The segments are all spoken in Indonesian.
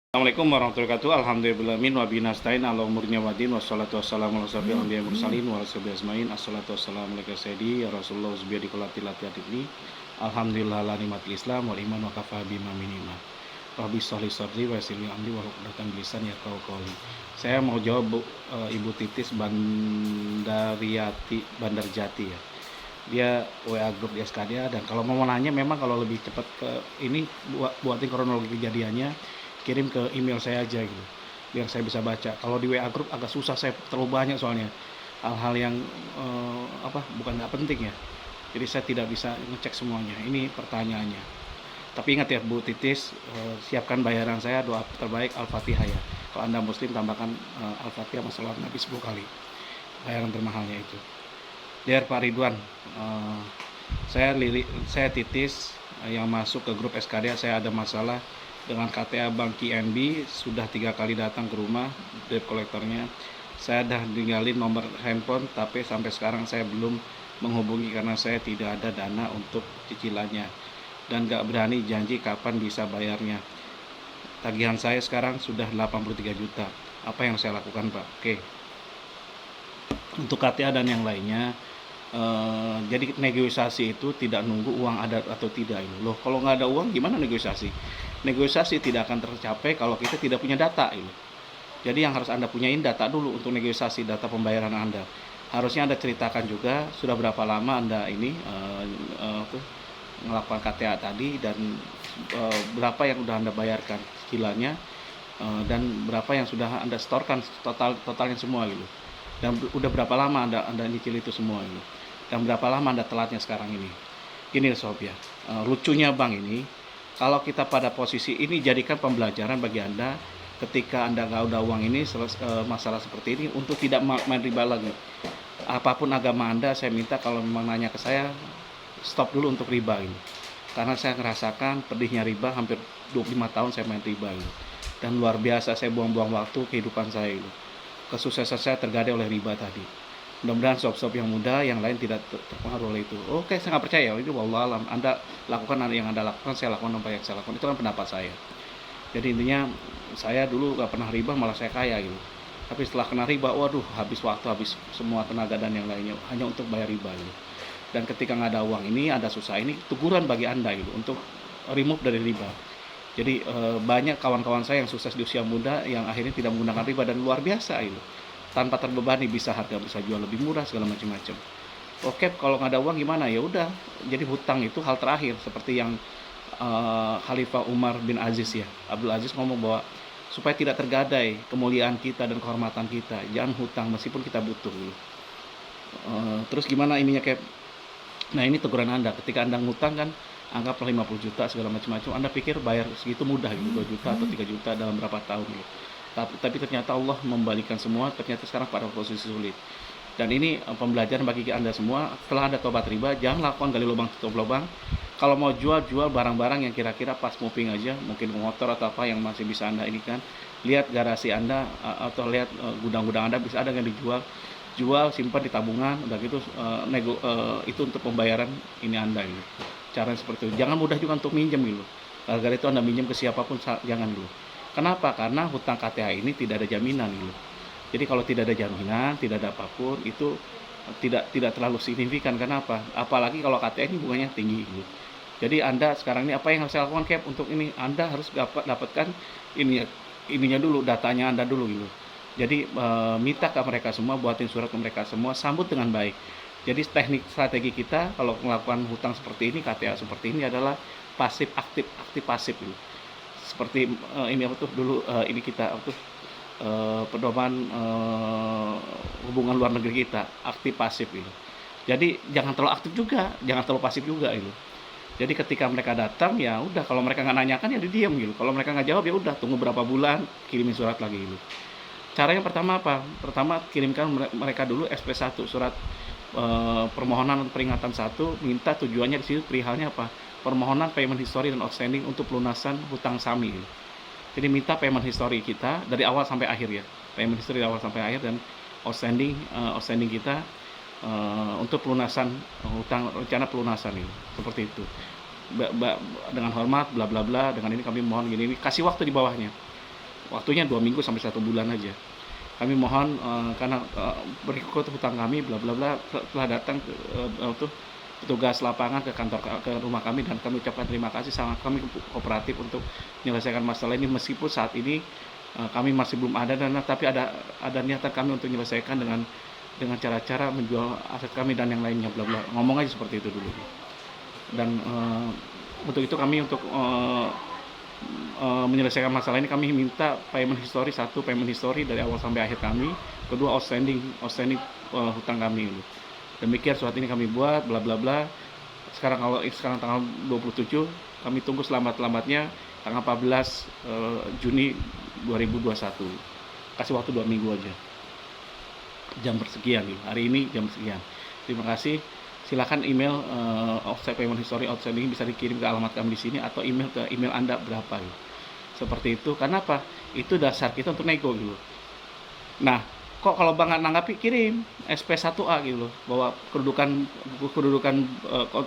Assalamualaikum warahmatullahi wabarakatuh. Alhamdulillahirrahmanirrahim. Wa bihi nasta'in ala umurnya wadin. Wassalatu wassalamu ala asyrofil anbiya'i wal mursalin wa ala sahbihi ajmain. Assalatu wassalamu ala sayyidi ya Rasulullah uzbiyadi qulati latiyatibni. Alhamdulillah la nikmatil Islam wal iman wa kafa bima minima. Rabbi sholli sadri wa yassir li amri wa uqdatan lisan yafqahu qawli. Saya mau jawab Ibu Titis Bandarjati ya. Dia WA grup di SKDA, dan kalau mau nanya memang kalau lebih cepat ke ini buatin kronologi kejadiannya, kirim ke email saya aja gitu biar saya bisa baca. Kalau di WA grup agak susah, saya terlalu banyak soalnya hal-hal yang bukan nggak penting ya, jadi saya tidak bisa ngecek semuanya. Ini pertanyaannya, tapi ingat ya Bu Titis, siapkan bayaran saya, doa terbaik Al-Fatihah ya. Kalau Anda muslim tambahkan Al-Fatihah masalah Nabi 10 kali, bayaran termahalnya itu. Dear Pak Ridwan, saya Titis yang masuk ke grup SKD. Saya ada masalah dengan KTA Bank KNB, sudah 3 kali datang ke rumah debt kolektornya. Saya dah tinggalin nomor handphone, tapi sampai sekarang saya belum menghubungi karena saya tidak ada dana untuk cicilannya dan gak berani janji kapan bisa bayarnya. Tagihan saya sekarang sudah 83 juta. Apa yang saya lakukan, Pak? Oke. Untuk KTA dan yang lainnya, jadi negosiasi itu tidak nunggu uang ada atau tidak. Loh, kalau nggak ada uang gimana negosiasi? Negosiasi tidak akan tercapai kalau kita tidak punya data ini. Jadi yang harus Anda punyain data dulu untuk negosiasi, data pembayaran Anda. Harusnya Anda ceritakan juga sudah berapa lama Anda ini melakukan KTA tadi, dan berapa yang sudah Anda bayarkan cicilannya, dan berapa yang sudah Anda setorkan totalnya semua gitu. Dan udah berapa lama Anda nyicil itu semua ini, dan berapa lama Anda telatnya sekarang ini. Gini sob ya, lucunya bank ini, kalau kita pada posisi ini, jadikan pembelajaran bagi Anda ketika Anda nggak ada uang ini, masalah seperti ini, untuk tidak main riba lagi. Apapun agama Anda, saya minta kalau memang nanya ke saya, stop dulu untuk riba ini. Karena saya merasakan pedihnya riba, hampir 25 tahun saya main riba ini. Dan luar biasa, saya buang-buang waktu kehidupan saya itu. Kesuksesan saya tergadai oleh riba tadi. Mudah-mudahan sob-sob yang muda yang lain tidak terpengaruh oleh itu. Oke, saya nggak percaya. Ini wallahualam. Anda lakukan yang Anda lakukan, saya lakukan apa yang saya lakukan. Itu kan pendapat saya. Jadi intinya, saya dulu nggak pernah riba, malah saya kaya gitu. Tapi setelah kena riba, waduh, habis waktu, habis semua tenaga dan yang lainnya hanya untuk bayar riba gitu. Dan ketika nggak ada uang ini, ada susah ini, teguran bagi Anda gitu untuk remove dari riba. Jadi banyak kawan-kawan saya yang sukses di usia muda yang akhirnya tidak menggunakan riba, dan luar biasa itu. Tanpa terbebani, bisa harga bisa jual lebih murah, segala macam-macam. Oke, kalau nggak ada uang gimana? Ya udah, jadi hutang itu hal terakhir, seperti yang Khalifah Umar bin Aziz ya, Abdul Aziz ngomong bahwa supaya tidak tergadai kemuliaan kita dan kehormatan kita, jangan hutang meskipun kita butuh gitu. Terus gimana ininya kayak, nah ini teguran Anda ketika Anda ngutang kan, anggaplah 50 juta segala macam-macam, Anda pikir bayar segitu mudah gitu, 2 juta atau 3 juta dalam berapa tahun gitu. Tapi ternyata Allah membalikan semua, ternyata sekarang pada posisi sulit. Dan ini pembelajaran bagi Anda semua. Setelah Anda tobat riba, jangan lakukan gali lubang tutup lubang. Kalau mau jual barang-barang yang kira-kira pas moving aja, mungkin motor atau apa yang masih bisa Anda ini kan. Lihat garasi Anda atau lihat gudang-gudang Anda bisa ada yang dijual. Jual, simpan di tabungan, udah gitu itu untuk pembayaran ini Anda gitu. Cara seperti itu. Jangan mudah juga untuk minjem gitu. Gara-gara itu Anda minjem ke siapapun, jangan dulu. Kenapa? Karena hutang KTA ini tidak ada jaminan gitu. Jadi kalau tidak ada jaminan, tidak ada apapun, itu tidak terlalu signifikan. Kenapa? Apalagi kalau KTA ini bunganya tinggi gitu. Jadi Anda sekarang ini apa yang harus saya lakukan Cap untuk ini? Anda harus dapatkan ininya dulu, datanya Anda dulu gitu. Jadi minta ke mereka semua, buatin surat ke mereka semua, sambut dengan baik. Jadi teknik strategi kita kalau melakukan hutang seperti ini, KTA seperti ini adalah pasif aktif pasif gitu. Seperti ini dulu ini kita pedoman hubungan luar negeri kita, aktif pasif gitu. Jadi jangan terlalu aktif juga, jangan terlalu pasif juga gitu. Jadi ketika mereka datang, ya udah, kalau mereka nggak nanyakan ya didiam gitu. Kalau mereka nggak jawab ya udah, tunggu berapa bulan, kirimin surat lagi gitu. Cara yang pertama apa? Pertama, kirimkan mereka dulu SP1, surat permohonan peringatan 1, minta tujuannya di situ perihalnya apa? Permohonan payment history dan outstanding untuk pelunasan hutang SAMI gitu. Jadi minta payment history kita dari awal sampai akhir ya. Payment history dari awal sampai akhir, dan outstanding kita untuk pelunasan hutang, rencana pelunasan ini. Seperti itu. Dengan hormat bla bla bla, dengan ini kami mohon gini, kasih waktu di bawahnya. waktunya 2 minggu sampai 1 bulan aja. Kami mohon karena berikut hutang kami bla bla bla, telah datang tuh petugas lapangan ke kantor ke rumah kami, dan kami ucapkan terima kasih, sangat kami kooperatif untuk menyelesaikan masalah ini, meskipun saat ini kami masih belum ada dana, tapi ada niatan kami untuk menyelesaikan dengan cara-cara menjual aset kami dan yang lainnya bla bla, ngomong aja seperti itu dulu. Dan untuk itu kami untuk menyelesaikan masalah ini, kami minta payment history, satu payment history dari awal sampai akhir kami, kedua outstanding hutang kami. Demikian surat ini kami buat bla bla bla. Sekarang tanggal 27, kami tunggu selambat-lambatnya tanggal 14 Juni 2021. Kasih waktu 2 minggu aja. Jam bersekian nih. Hari ini jam sekian. Terima kasih. Silakan email payment history outstanding bisa dikirim ke alamat kami di sini, atau email ke email Anda berapa gitu. Seperti itu. Karena apa? Itu dasar kita untuk nego gitu. Nah, kok kalau Bang nggak nanggapi, kirim SP1A gitu loh, bahwa kedudukan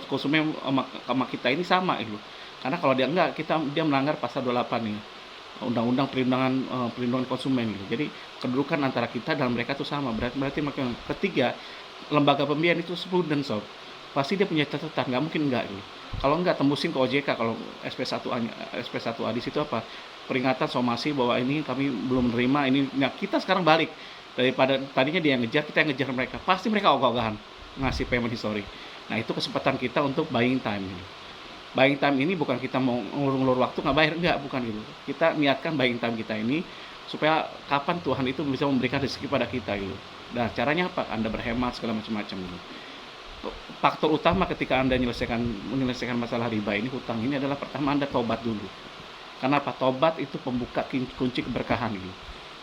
konsumen sama kita ini sama gitu. Karena kalau dia enggak, dia melanggar pasal 28 nih. Undang-undang perlindungan konsumen gitu. Jadi kedudukan antara kita dan mereka itu sama. Berarti ketiga, lembaga pembiayaan itu prudent sob. Pasti dia punya catatan, nggak mungkin enggak gitu. Kalau enggak, tembusin ke OJK. Kalau SP1A di situ apa? Peringatan somasi bahwa ini kami belum menerima ini. Nah, kita sekarang balik. Daripada tadinya dia yang ngejar, kita yang ngejar mereka. Pasti mereka ogah-ogahan ngasih payment history. Nah, itu kesempatan kita untuk buying time ini. Buying time ini bukan kita mau ngulur-ngulur waktu nggak bayar, enggak, bukan gitu. Kita niatkan buying time kita ini supaya kapan Tuhan itu bisa memberikan rezeki pada kita gitu. Nah, caranya apa? Anda berhemat segala macam-macam gitu. Faktor utama ketika Anda menyelesaikan masalah riba ini, hutang ini, adalah pertama Anda tobat dulu. Karena apa? Tobat itu pembuka kunci keberkahan gitu.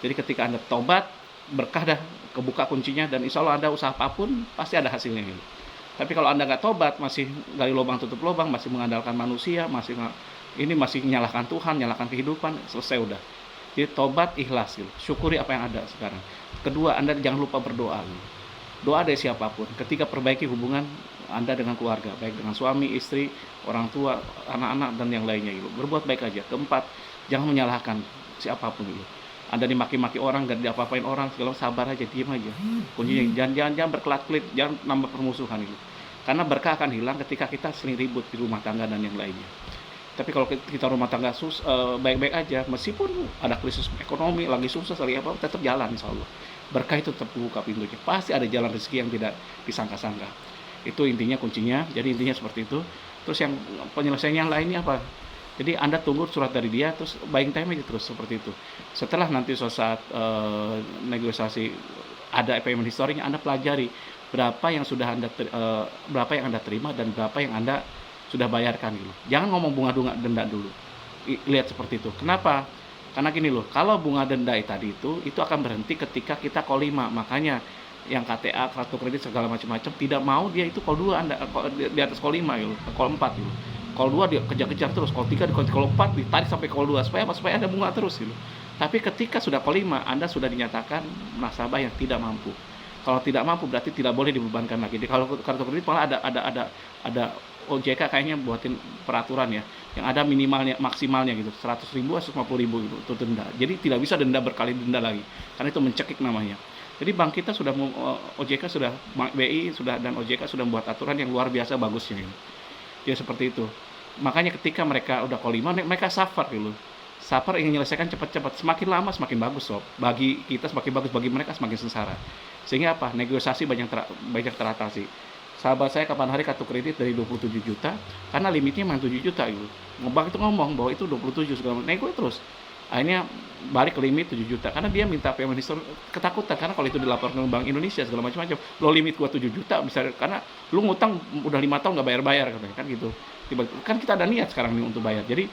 Jadi ketika Anda tobat, berkah dah kebuka kuncinya, dan insya Allah Anda usaha apapun pasti ada hasilnya gitu. Tapi kalau Anda nggak tobat, masih gali lubang tutup lubang, masih mengandalkan manusia, masih menyalahkan Tuhan, menyalahkan kehidupan, selesai udah. Jadi tobat, ikhlas gitu. Syukuri apa yang ada sekarang. Kedua, Anda jangan lupa berdoa gitu. Doa dari siapapun. Ketika perbaiki hubungan Anda dengan keluarga, baik dengan suami, istri, orang tua, anak-anak, dan yang lainnya gitu. Berbuat baik aja. Keempat, jangan menyalahkan siapapun gitu. Anda dimaki-maki orang, dan diapa-apain orang, segala, sabar aja, diem aja. Kuncinya jangan berkelat-kelit, jangan nambah permusuhan gitu. Karena berkah akan hilang ketika kita sering ribut di rumah tangga dan yang lainnya. Tapi kalau kita rumah tangga baik-baik aja, meskipun ada krisis ekonomi, lagi susah, lagi apa, tetap jalan insya Allah. Berkah itu tetap buka pintunya. Pasti ada jalan rezeki yang tidak disangka-sangka. Itu intinya, kuncinya. Jadi intinya seperti itu. Terus yang penyelesaiannya lainnya apa? Jadi Anda tunggu surat dari dia, terus buying time aja terus seperti itu. Setelah nanti suatu saat negosiasi ada payment history-nya, Anda pelajari berapa yang Anda terima dan berapa yang Anda sudah bayarkan gitu. Jangan ngomong bunga denda dulu. Lihat seperti itu. Kenapa? Karena gini loh, kalau bunga denda tadi itu akan berhenti ketika kita call 5. Makanya yang KTA, kartu kredit segala macam-macam tidak mau dia itu call 2 Anda di atas call 5 gitu, call 4 gitu. Call 2 dia kejar-kejar terus, call 3 call 4 ditarik sampai call 2 supaya ada bunga terus gitu. Tapi ketika sudah call 5, Anda sudah dinyatakan nasabah yang tidak mampu. Kalau tidak mampu berarti tidak boleh dibebankan lagi. Jadi kalau kartu kredit malah ada OJK kayaknya buatin peraturan ya, yang ada minimalnya maksimalnya gitu, 100.000 atau 50.000 gitu untuk denda. Jadi tidak bisa denda berkali denda lagi, karena itu mencekik namanya. Jadi bank kita sudah OJK sudah, BI sudah, dan OJK sudah membuat aturan yang luar biasa bagusnya gitu. Ya seperti itu. Makanya ketika mereka udah call 5, mereka sabar gitu. Sabar ingin menyelesaikan cepat-cepat. Semakin lama semakin bagus sob. Bagi kita semakin bagus, bagi mereka semakin sengsara. Sehingga apa? Negosiasi banyak teratasi. Sahabat saya kapan hari kartu kredit dari 27 juta, karena limitnya memang 7 juta gitu. Bank itu ngomong bahwa itu 27 segala macam. Nego terus. Akhirnya balik ke limit 7 juta karena dia minta payment history, ketakutan karena kalau itu dilaporkan ke Bank Indonesia segala macam-macam. Lo limit gua 7 juta bisa, karena lu ngutang udah 5 tahun nggak bayar-bayar katanya kan gitu. Kan kita ada niat sekarang nih untuk bayar. Jadi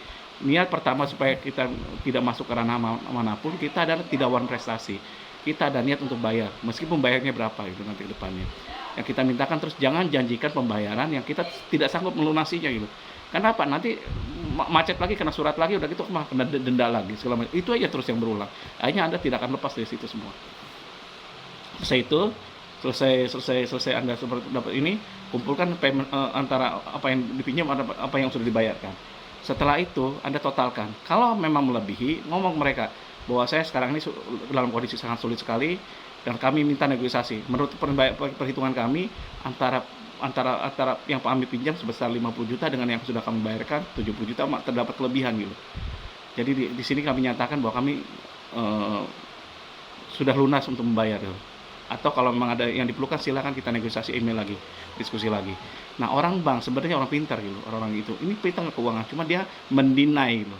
niat pertama supaya kita tidak masuk ke ranah manapun, kita adalah tidak wan prestasi. Kita ada niat untuk bayar, meskipun bayarnya berapa itu nanti ke depannya. Yang kita mintakan, terus jangan janjikan pembayaran yang kita tidak sanggup melunasinya gitu. Karena apa? Nanti macet lagi, kena surat lagi, udah gitu kena denda lagi segala macam. Itu aja terus yang berulang. Akhirnya Anda tidak akan lepas dari situ semua. Selesai Anda seperti dapat ini, kumpulkan payment antara apa yang dipinjam, apa yang sudah dibayarkan. Setelah itu Anda totalkan. Kalau memang melebihi, ngomong mereka bahwa saya sekarang ini dalam kondisi sangat sulit sekali dan kami minta negosiasi. Menurut perhitungan kami antara yang kami pinjam sebesar 50 juta dengan yang sudah kami bayarkan 70 juta terdapat kelebihan gitu. Jadi di sini kami nyatakan bahwa kami sudah lunas untuk membayar gitu. Atau kalau memang ada yang diperlukan silakan kita negosiasi, email lagi, diskusi lagi. Nah, orang bank sebenarnya orang pintar gitu, orang itu ini pintar keuangan, cuma dia mendinai gitu,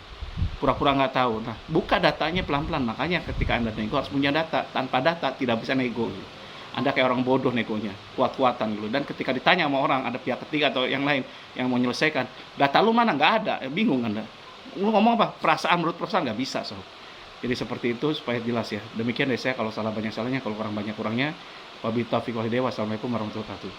pura-pura nggak tahu. Nah, buka datanya pelan-pelan. Makanya ketika Anda nego harus punya data. Tanpa data tidak bisa nego gitu. Anda kayak orang bodoh negonya, kuat-kuatan gitu. Dan ketika ditanya sama orang, ada pihak ketiga atau yang lain yang mau menyelesaikan, data lu mana, nggak ada, bingung Anda. Lu ngomong apa? Menurut perasaan nggak bisa, so. Jadi seperti itu supaya jelas ya. Demikian dari saya, kalau salah banyak salahnya, kalau kurang banyak kurangnya. Wabillahi taufiq wal hidayah. Wassalamualaikum warahmatullahi wabarakatuh.